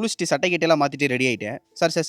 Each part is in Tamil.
குளிச்சுட்டு சட்டை கிட்டையெல்லாம் மாற்றிட்டு ரெடி ஆகிட்டேன்.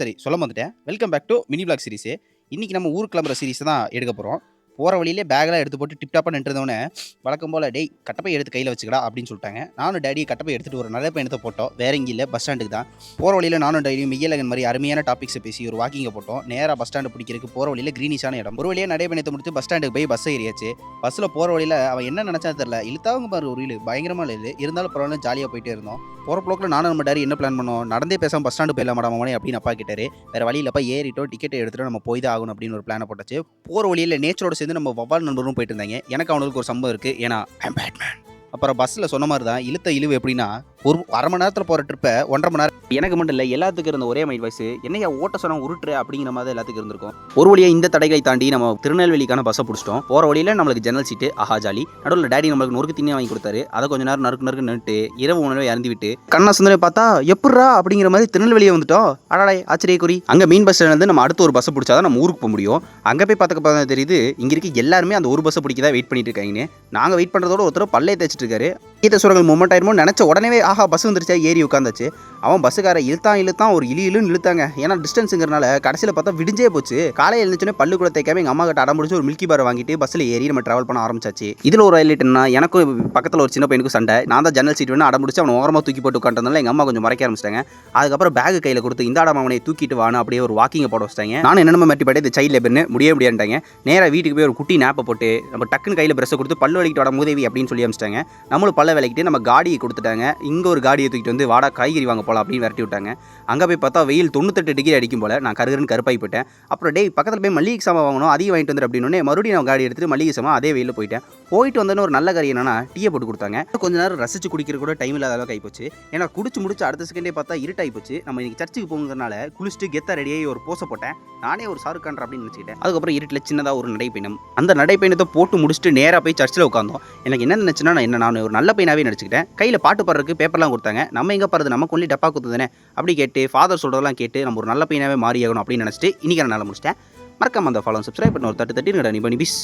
சரி சொல்ல வந்துட்டேன். Welcome back to mini vlog series. இன்றைக்கி நம்ம ஊருக்கு கிளம்புற சீரிஸ் தான் எடுக்க போகிறோம். போகிற வழியிலே பேக்கெல்லாம் எடுத்து போட்டு டிப்டாப்பாக நின்றுதவொடனே வழக்கம் போல் டேய் கட்டப்பை எடுத்து கையில் வச்சுக்கடா அப்படின்னு சொல்லிட்டாங்க. நானும் டேடி கட்டப்பை எடுத்துகிட்டு ஒரு நல்ல பயணத்தை போட்டோம். வேற எங்கேயும் இல்லை, பஸ் ஸ்டாண்டுக்கு தான். போகிற வழியில் நானும் டேடியும் மிகலகன் மாதிரி அருமையான டாபிக்ஸை பேசி ஒரு வாக்கிங்கை போட்டோம். நேராக பஸ் ஸ்டாண்டு பிடிக்கிறதுக்கு போகிற வழியில் க்ரீனிஷான இடம். ஒரு வழியாக நடைபயணத்தை முடிச்சு பஸ் ஸ்டாண்டுக்கு போய் பஸ் ஏறியாச்சு. பஸ்ஸில் போகிற வழியில் அவன் என்ன நினச்சா தெரியல, இழுத்தாவங்க பாரு ஒரு ரீலு பயங்கரமாக இல்லை, இருந்தாலும் பரவாயில்ல ஜாலியாக போயிட்டே இருந்தோம். போகிற போக்கில் நானும் நம்ம டேடி என்ன பிளான் பண்ணோம், நடந்தே பேசாமல் பஸ் ஸ்டாண்டு போயிடலாம் மாடாமோனே அப்படின்னு அப்பா கேட்டார். வேறு வழியிலப்பா ஏறிட்டோம், டிக்கெட்டை எடுத்துகிட்டு நம்ம போய் தான் ஆகணும் அப்படின்னு ஒரு பிளானை போட்டாச்சு. போகிற வழியில் நேச்சரோட சேர்ந்து நம்ம வவ்வால் நண்பரும் போயிட்டு இருந்தாங்க. எனக்கு அவனுக்கு ஒரு சம்பவம் இருக்குது, ஏன்னா ஐம் பேட்மேன். அப்புறம் பஸ்ஸில் சொன்ன மாதிரி தான் இழுத்த இழுவு எப்படின்னா, ஒரு அரை மணி நேரத்தில் போகிற ட்ரிப்பை 1.5 மணி நேரம். எனக்கு மட்டும் இல்லை, எல்லாத்துக்கும் இருந்த ஒரே மைண்ட் வாய்ஸ், என்னையா ஓட்ட சொன்னால் உருட்டுற அப்படிங்கிற மாதிரி எல்லாத்துக்கும் இருந்திருக்கும். ஒரு வழியாக இந்த தடைகளை தாண்டி நம்ம திருநெல்வேலிக்கான பஸ்ஸை பிடிச்சிட்டோம். போகிற வழியில் நம்மளுக்கு ஜன்னல் சீட்டு ஆஹா ஜாலி. நடுவில் டேடி நம்மளுக்கு நொறுக்கு திண்ணி வாங்கி கொடுத்தாரு. அதை கொஞ்சம் நேரம் நறுக்கு நின்றுட்டு இரவு உணவை இறந்து விட்டு கண்ணா சுந்தரை பார்த்தா எப்பட்றா அப்படிங்கிற மாதிரி திருநெல்வேலியை வந்துட்டோம். அடாடே ஆச்சரிய குறி. அங்கே மீன் பஸ் ஸ்டாண்ட்லேருந்து நம்ம அடுத்த ஒரு பஸ்ஸை பிடிச்சா தான் நம்ம ஊருக்கு போக முடியும். அங்கே போய் பார்த்துக்க தெரியுது, இங்கே இருக்க எல்லாருமே அந்த ஒரு பஸ்ஸை பிடிக்க தான் வெயிட் பண்ணிட்டு இருக்காங்கன்னு. நாங்கள் வெயிட் பண்ணுறதோட ஒருத்தர் பல்லே தேய்ச்சிட்டு இருக்காரு. ஈத்த சுரங்கள் மூமெண்ட் ஆயிருமோ நினச்ச உடனே ஆஹா பஸ் வந்துருச்சா ஏறி உட்காந்தாச்சு. அவன் பஸ்ஸுக்கார இழுத்தான் ஒரு இழுன்னு இழுத்தாங்க. ஏன்னா டிஸ்டன்ஸுங்கிறனால கடைசியில் பார்த்தா விடிஞ்சே போச்சு. காலையில் எழுந்துச்சுனே பல்லு கூட தேய்க்காம எங்கள் அம்மா கிட்ட அடம் முடிச்சு ஒரு மில்கி பார் வாங்கிட்டு பஸ்ஸில் ஏறி நம்ம ட்ராவல் பண்ண ஆரம்பிச்சாச்சு. இதில் ஒரு ஹைலைட் என்ன, எனக்கும் பக்கத்தில் ஒரு சின்ன பையனுக்கும் சண்டை. நான் தான் ஜன்னல் சீட் வேணும் அடம் முடிச்சு அவனை ஓரமாக தூக்கி போட்டு உட்காந்தனால எங்கள் அம்மா கொஞ்சம் மறைக்க ஆரம்பிச்சிட்டாங்க. அதுக்கப்புறம் பேக் கையில் கொடுத்து இந்த ஆடம் அவனை தூக்கிட்டு வான்னு அப்படியே ஒரு வாக்கிங்கை போட வச்சிட்டாங்க. நான் என்னென்ன மாட்டி பாட்டு இந்த சைல்ட் லேபர்னு முடியாண்டாங்க. நேராக வீட்டுக்கு போய் ஒரு குட்டி நேப்பை போட்டு நம்ம டக்குன்னு கையில் பிரஷை கொடுத்து பல்லு வலிக்கிட்டு வட மூதேவி அப்படின்னு சொல்லி அமிச்சிட்டாங்க. நம்மளும் பல்ல விளக்கிட்டு நம்ம காடியை கொடுத்துட்டாங்க. இங்கே ஒரு காடியை தூக்கிட்டு வந்து வாடா காய்கறி வாங்க போகலாம் அப்படின்னு விரட்டி விட்டாங்க. அங்கே போய் பார்த்தா வெயில் 98 டிகிரி அடிக்கும் போல். நான் கருப்பாகி போயிட்டேன். அப்புறம் டேய் பக்கத்தில் போய் மல்லிகை சாமான் வாங்கணும், அதையும் வாங்கிட்டு வந்து அப்படின்னு மறுபடியும் நான் காடி எடுத்துட்டு மல்லிகை சாமான் அதே வெயிலில் போயிட்டு வந்தோன்னு ஒரு நல்ல கறி என்னன்னா டீயை போட்டு கொடுத்தாங்க. கொஞ்ச நேரம் ரசிச்சு குடிக்கிற கூட டைம் இல்லாத அளவுக்கு ஆகிப்போச்சு. ஏன்னா குடிச்சு முடிச்சு அடுத்த செகண்டே பார்த்தா இருட்டாகி போச்சு. நம்ம இன்னைக்கு சர்ச்சுக்கு போகிறதுனால குளிச்சுட்டு கெத்தா ரெடியாகி ஒரு போஸை போட்டேன். நானே ஒரு ஷாருக் கான் அப்படின்னு நினச்சிக்கிட்டேன். அதுக்கப்புறம் இருட்டில் சின்னதாக ஒரு நடைப்பயணம். அந்த நடைப்பயணத்தை போட்டு முடிச்சுட்டு நேராக போய் சர்ச்சில் உட்காந்தோம். எனக்கு என்ன நினச்சுன்னா, நான் ஒரு நல்ல பையனாகவே நடிச்சுக்கிட்டேன். கையில் பாட்டு பாடுறதுக்கு பேப்பர்லாம் கொடுத்தாங்க. நம்ம எங்கே பாருது, நமக்கு ஒன்லி டப்பா குத்துதானே அப்படி கேட்டு ஃபாதர் சொல்கிறதெல்லாம் கேட்டு நம்ம ஒரு நல்ல பையனாகவே மாறி ஆகணும் அப்படின்னு நினச்சிட்டு இன்றைக்கி நான் நல்லா முடிச்சிட்டேன். மறக்காம அந்த ஃபாலோ சப்ஸ்கிரைப் பண்ண ஒரு தட்டு நீ பண்ணி பீஸ்.